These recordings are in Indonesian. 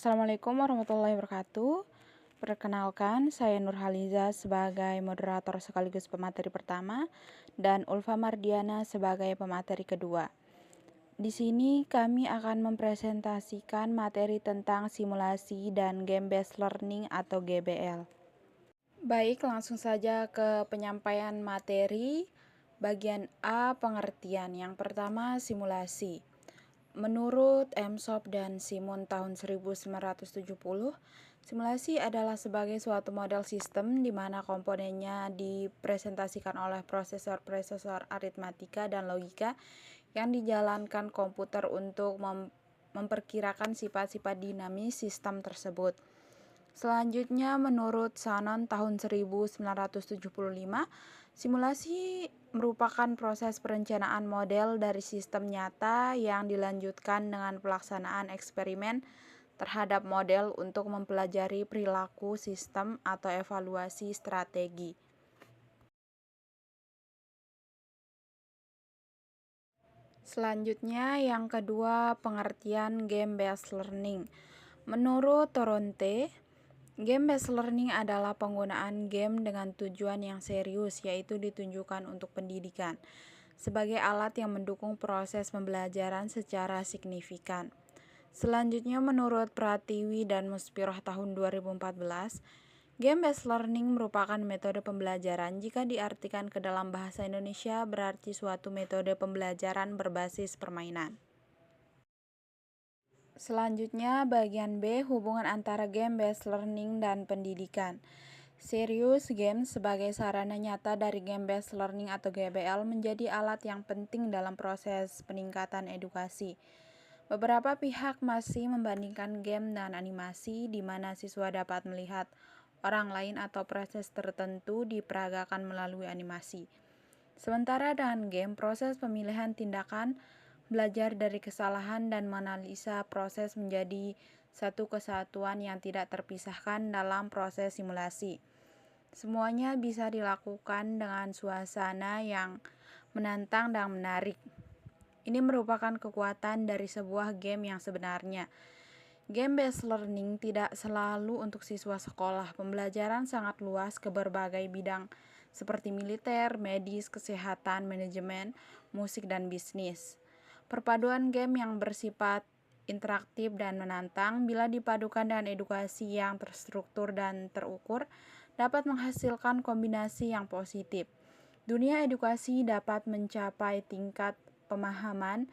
Assalamualaikum warahmatullahi wabarakatuh. Perkenalkan, saya Nurhaliza sebagai moderator sekaligus pemateri pertama dan Ulfa Mardiana sebagai pemateri kedua. Di sini kami akan mempresentasikan materi tentang simulasi dan game based learning atau GBL. Baik, langsung saja ke penyampaian materi. Bagian A, pengertian. Yang pertama, simulasi. Menurut Emsop dan Simon tahun 1970, simulasi adalah sebagai suatu model sistem di mana komponennya dipresentasikan oleh prosesor aritmatika dan logika yang dijalankan komputer untuk memperkirakan sifat-sifat dinamis sistem tersebut. Selanjutnya, menurut Shannon tahun 1975, simulasi merupakan proses perencanaan model dari sistem nyata yang dilanjutkan dengan pelaksanaan eksperimen terhadap model untuk mempelajari perilaku sistem atau evaluasi strategi. Selanjutnya, yang kedua, pengertian game-based learning. Menurut Toronte, game-based learning adalah penggunaan game dengan tujuan yang serius, yaitu ditunjukkan untuk pendidikan, sebagai alat yang mendukung proses pembelajaran secara signifikan. Selanjutnya, menurut Pratiwi dan Muspiroh tahun 2014, game-based learning merupakan metode pembelajaran. Jika diartikan ke dalam bahasa Indonesia, berarti suatu metode pembelajaran berbasis permainan. Selanjutnya, bagian B, hubungan antara game-based learning dan pendidikan. Serious Games sebagai sarana nyata dari game-based learning atau GBL menjadi alat yang penting dalam proses peningkatan edukasi. Beberapa pihak masih membandingkan game dan animasi di mana siswa dapat melihat orang lain atau proses tertentu diperagakan melalui animasi. Sementara dengan game, proses pemilihan tindakan, belajar dari kesalahan dan menganalisa proses menjadi satu kesatuan yang tidak terpisahkan dalam proses simulasi. Semuanya bisa dilakukan dengan suasana yang menantang dan menarik. Ini merupakan kekuatan dari sebuah game yang sebenarnya. Game-based learning tidak selalu untuk siswa sekolah. Pembelajaran sangat luas ke berbagai bidang seperti militer, medis, kesehatan, manajemen, musik, dan bisnis. Perpaduan game yang bersifat interaktif dan menantang bila dipadukan dengan edukasi yang terstruktur dan terukur dapat menghasilkan kombinasi yang positif. Dunia edukasi dapat mencapai tingkat pemahaman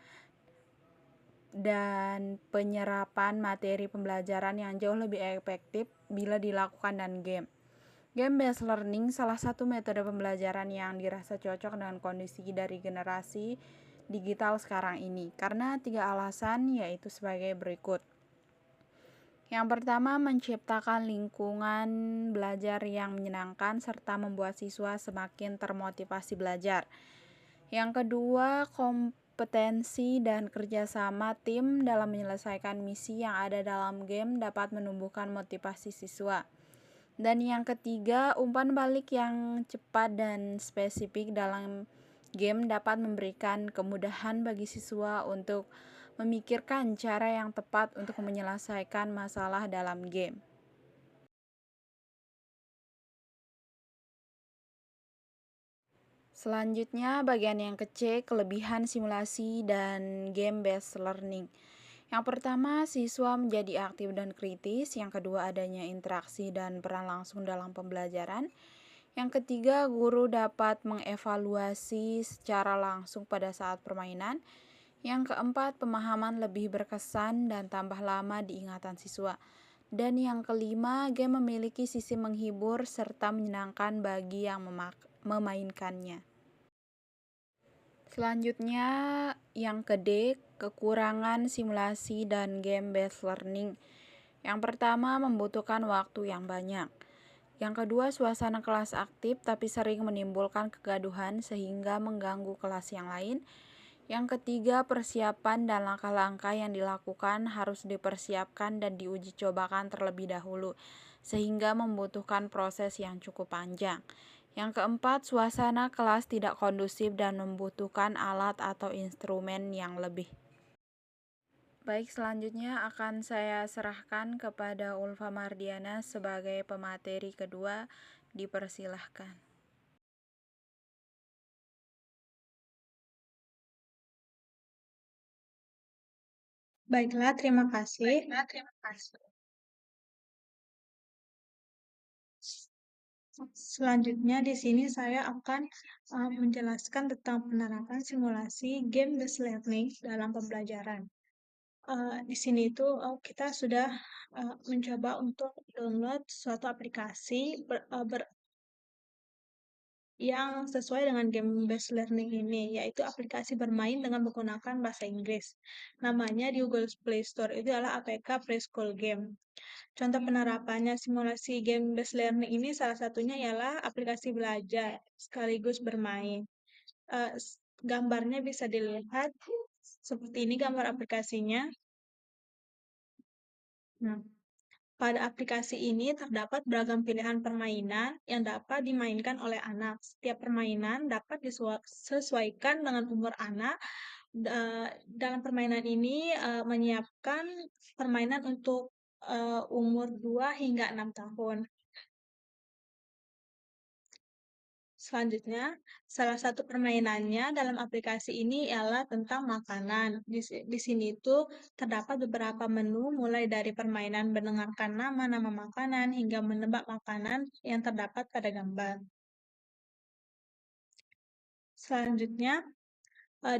dan penyerapan materi pembelajaran yang jauh lebih efektif bila dilakukan dengan game. Game-based learning salah satu metode pembelajaran yang dirasa cocok dengan kondisi dari generasi digital sekarang ini karena 3 alasan, yaitu sebagai berikut. Yang pertama, menciptakan lingkungan belajar yang menyenangkan serta membuat siswa semakin termotivasi belajar. Yang kedua, kompetensi dan kerjasama tim dalam menyelesaikan misi yang ada dalam game dapat menumbuhkan motivasi siswa. Dan yang ketiga, umpan balik yang cepat dan spesifik dalam game dapat memberikan kemudahan bagi siswa untuk memikirkan cara yang tepat untuk menyelesaikan masalah dalam game. Selanjutnya, bagian yang kecil, kelebihan simulasi dan game-based learning. Yang pertama, siswa menjadi aktif dan kritis. Yang kedua, adanya interaksi dan peran langsung dalam pembelajaran. Yang ketiga, guru dapat mengevaluasi secara langsung pada saat permainan. Yang keempat, pemahaman lebih berkesan dan tambah lama di ingatan siswa. Dan yang kelima, game memiliki sisi menghibur serta menyenangkan bagi yang memainkannya. Selanjutnya, yang ke-D, kekurangan simulasi dan game-based learning. Yang pertama, membutuhkan waktu yang banyak. Yang kedua, suasana kelas aktif tapi sering menimbulkan kegaduhan sehingga mengganggu kelas yang lain. Yang ketiga, persiapan dan langkah-langkah yang dilakukan harus dipersiapkan dan diuji cobakan terlebih dahulu, sehingga membutuhkan proses yang cukup panjang. Yang keempat, suasana kelas tidak kondusif dan membutuhkan alat atau instrumen yang lebih. Baik, selanjutnya akan saya serahkan kepada Ulfa Mardiana sebagai pemateri kedua. Dipersilahkan. Baiklah, terima kasih. Selanjutnya di sini saya akan menjelaskan tentang penerapan simulasi game-based learning dalam pembelajaran. Di sini itu kita sudah mencoba untuk download suatu aplikasi yang sesuai dengan game-based learning ini, yaitu aplikasi bermain dengan menggunakan bahasa Inggris. Namanya di Google Play Store itu adalah APK Preschool Game. Contoh penerapannya simulasi game-based learning ini salah satunya ialah aplikasi belajar sekaligus bermain. Gambarnya bisa dilihat seperti ini gambar aplikasinya. Nah, pada aplikasi ini terdapat beragam pilihan permainan yang dapat dimainkan oleh anak. Setiap permainan dapat disesuaikan dengan umur anak. Dalam permainan ini menyiapkan permainan untuk umur 2 hingga 6 tahun. Selanjutnya, salah satu permainannya dalam aplikasi ini ialah tentang makanan. Di sini itu terdapat beberapa menu mulai dari permainan mendengarkan nama-nama makanan hingga menebak makanan yang terdapat pada gambar. Selanjutnya,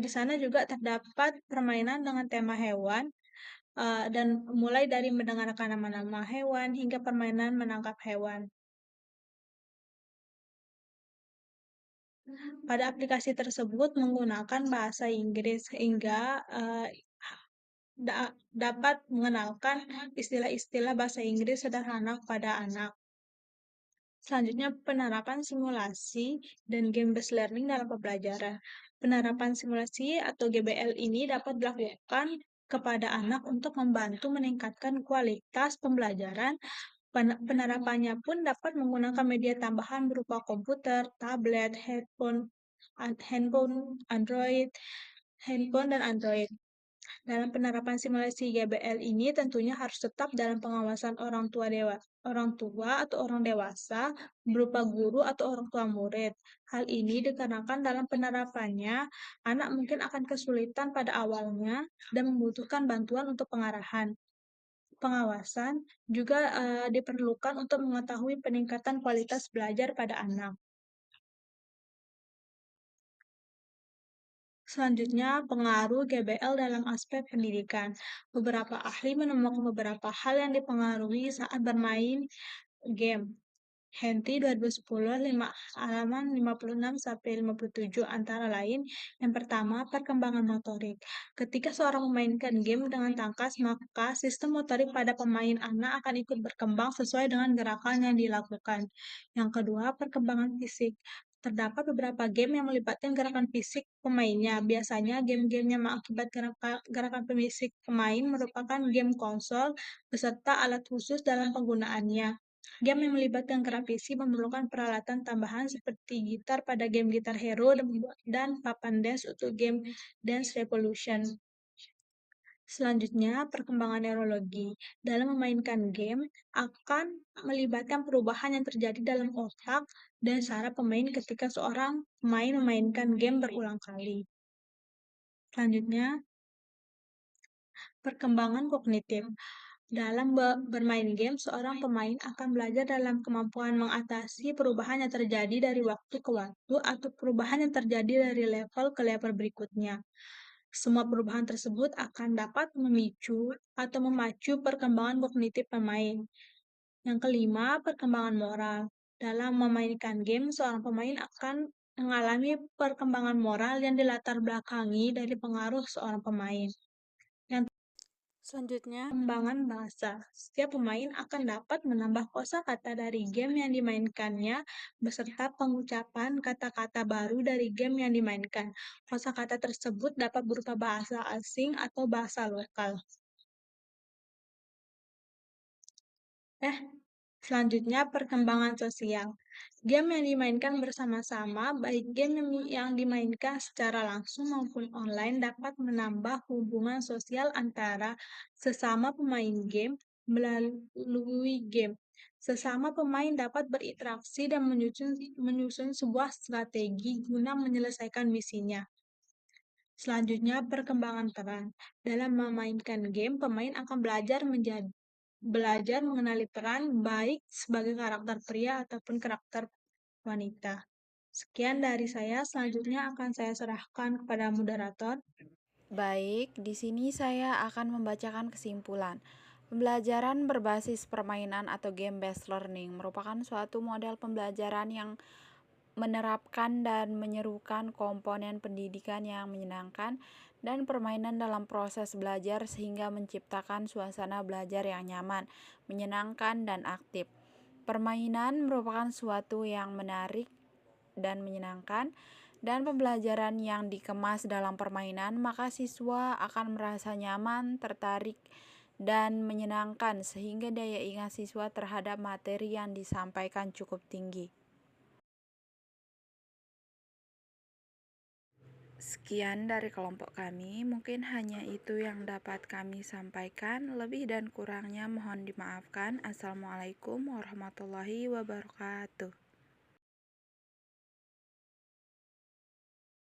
di sana juga terdapat permainan dengan tema hewan dan mulai dari mendengarkan nama-nama hewan hingga permainan menangkap hewan. Pada aplikasi tersebut menggunakan bahasa Inggris sehingga dapat mengenalkan istilah-istilah bahasa Inggris sederhana kepada anak. Selanjutnya, penerapan simulasi dan game-based learning dalam pembelajaran. Penerapan simulasi atau GBL ini dapat dilakukan kepada anak untuk membantu meningkatkan kualitas pembelajaran. Penerapannya pun dapat menggunakan media tambahan berupa komputer, tablet, handphone, dan Android. Dalam penerapan simulasi GBL ini tentunya harus tetap dalam pengawasan orang tua atau orang dewasa berupa guru atau orang tua murid. Hal ini dikarenakan dalam penerapannya anak mungkin akan kesulitan pada awalnya dan membutuhkan bantuan untuk pengarahan. Pengawasan juga diperlukan untuk mengetahui peningkatan kualitas belajar pada anak. Selanjutnya, pengaruh GBL dalam aspek pendidikan. Beberapa ahli menemukan beberapa hal yang dipengaruhi saat bermain game. Henty 2010 halaman 56-57 antara lain. Yang pertama, perkembangan motorik. Ketika seorang memainkan game dengan tangkas, maka sistem motorik pada pemain anak akan ikut berkembang sesuai dengan gerakan yang dilakukan. Yang kedua, perkembangan fisik. Terdapat beberapa game yang melibatkan gerakan fisik pemainnya. Biasanya game-game yang mengakibatkan gerakan fisik pemain merupakan game konsol beserta alat khusus dalam penggunaannya. Game yang melibatkan gerak fisik memerlukan peralatan tambahan seperti gitar pada game Guitar Hero dan papan dance untuk game Dance Revolution. Selanjutnya, perkembangan neurologi. Dalam memainkan game akan melibatkan perubahan yang terjadi dalam otak dan saraf pemain ketika seorang pemain memainkan game berulang kali. Selanjutnya, perkembangan kognitif. Dalam bermain game, seorang pemain akan belajar dalam kemampuan mengatasi perubahan yang terjadi dari waktu ke waktu atau perubahan yang terjadi dari level ke level berikutnya. Semua perubahan tersebut akan dapat memicu atau memacu perkembangan kognitif pemain. Yang kelima, perkembangan moral. Dalam memainkan game, seorang pemain akan mengalami perkembangan moral yang dilatar belakangi dari pengaruh seorang pemain. Selanjutnya, pengembangan bahasa. Setiap pemain akan dapat menambah kosakata dari game yang dimainkannya beserta pengucapan kata-kata baru dari game yang dimainkan. Kosakata tersebut dapat berupa bahasa asing atau bahasa lokal. Selanjutnya, perkembangan sosial. Game yang dimainkan bersama-sama, baik game yang dimainkan secara langsung maupun online, dapat menambah hubungan sosial antara sesama pemain game melalui game. Sesama pemain dapat berinteraksi dan menyusun sebuah strategi guna menyelesaikan misinya. Selanjutnya, perkembangan peran. Dalam memainkan game, pemain akan belajar mengenali peran, baik sebagai karakter pria ataupun karakter wanita. Sekian dari saya, selanjutnya akan saya serahkan kepada moderator. Baik, di sini saya akan membacakan kesimpulan. Pembelajaran berbasis permainan atau game-based learning merupakan suatu model pembelajaran yang menerapkan dan menyerukan komponen pendidikan yang menyenangkan dan permainan dalam proses belajar sehingga menciptakan suasana belajar yang nyaman, menyenangkan, dan aktif. Permainan merupakan suatu yang menarik dan menyenangkan, dan pembelajaran yang dikemas dalam permainan, maka siswa akan merasa nyaman, tertarik, dan menyenangkan sehingga daya ingat siswa terhadap materi yang disampaikan cukup tinggi. Sekian dari kelompok kami, mungkin hanya itu yang dapat kami sampaikan. Lebih dan kurangnya mohon dimaafkan. Assalamualaikum warahmatullahi wabarakatuh.